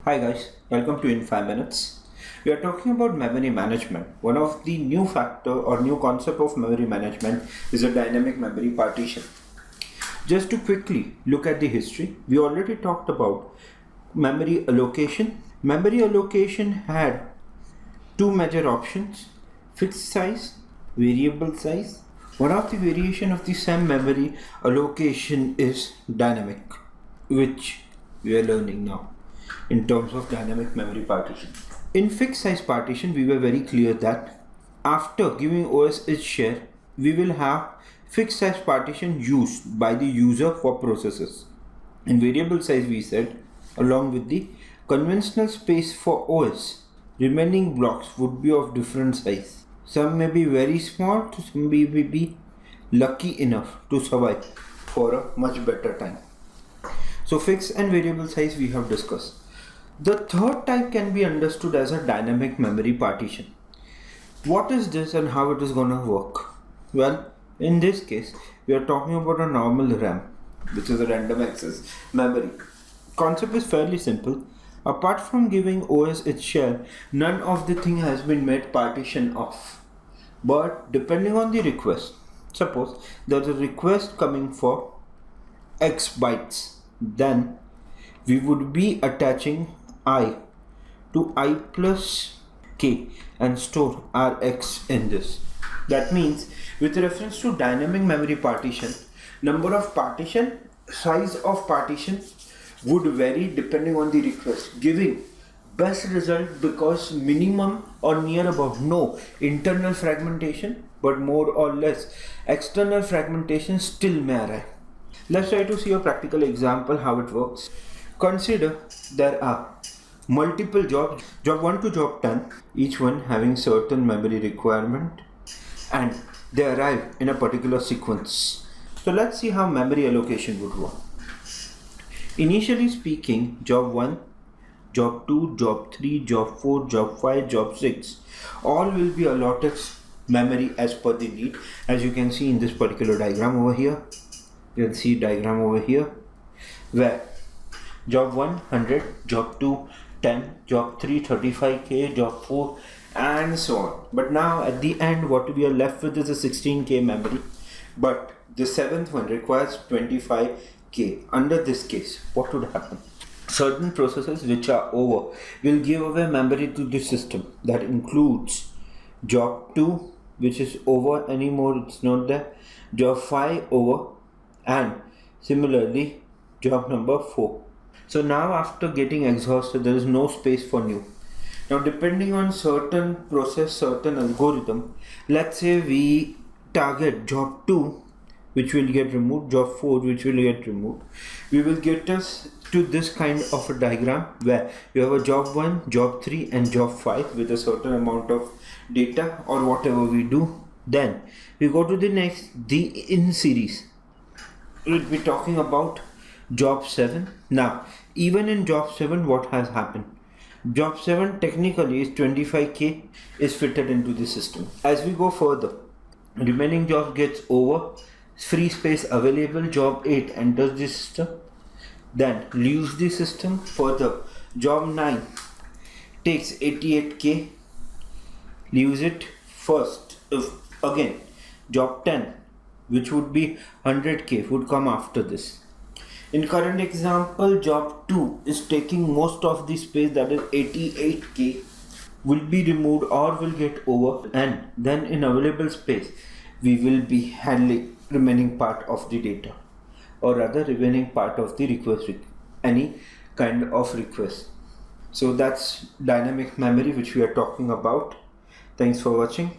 Hi guys, welcome to In 5 Minutes. We are talking about memory management. One of the new factor or new concept of memory management is a dynamic memory partition. Just to quickly look at the history, we already talked about memory allocation. Memory allocation had two major options: fixed size, variable size. One of the variation of the same memory allocation is dynamic, which we are learning now in terms of dynamic memory partition. In fixed size partition, we were very clear that after giving OS its share, we will have fixed size partition used by the user for processes. In variable size, we said along with the conventional space for OS, remaining blocks would be of different size. Some may be very small, some may be lucky enough to survive for a much better time. So fixed and variable size we have discussed. The third type can be understood as a dynamic memory partition. What is this and how it is going to work? Well, in this case, we are talking about a normal RAM, which is a random access memory. Concept is fairly simple. Apart from giving OS its share, none of the thing has been made partition off. But depending on the request, suppose there is a request coming for X bytes, then we would be attaching I to I plus K and store Rx in this. That means with reference to dynamic memory partition, number of partition, size of partition would vary depending on the request, giving best result because minimum or near about no internal fragmentation, but more or less external fragmentation still may arrive. Let's try to see a practical example how it works. Consider there are multiple jobs, job 1 to job 10, each one having certain memory requirement, and they arrive in a particular sequence. So let's see how memory allocation would work. Initially speaking, job 1, job 2, job 3, job 4, job 5, job 6 all will be allotted memory as per the need, as you can see in this particular diagram over here. You can see diagram over here where job 1 100, job 2 10, job 3 35k, job 4 and so on. But now at the end what we are left with is a 16k memory, but the 7th one requires 25k. Under this case, what would happen? Certain processes which are over will give away memory to the system. That includes job 2, which is over, anymore it's not there, job 5 over, and similarly job number 4. So now after getting exhausted, there is no space for new. Now depending on certain process, certain algorithm, let's say we target job 2 which will get removed, job 4 which will get removed, we will get us to this kind of a diagram where you have a job 1, job 3 and job 5 with a certain amount of data or whatever we do. Then we go to the next, the in series. We'll be talking about job 7. Now even in job 7 what has happened? Job 7 technically is 25k is fitted into the system. As we go further, remaining job gets over, free space available, job 8 enters the system, then leaves the system. Further, job 9 takes 88k, leaves it first. Again job 10, which would be 100k, would come after this. In current example, job 2 is taking most of the space, that is 88k will be removed or will get over, and then in available space we will be handling remaining part of the data, or rather remaining part of the request, any kind of request. So that's dynamic memory which we are talking about. Thanks for watching.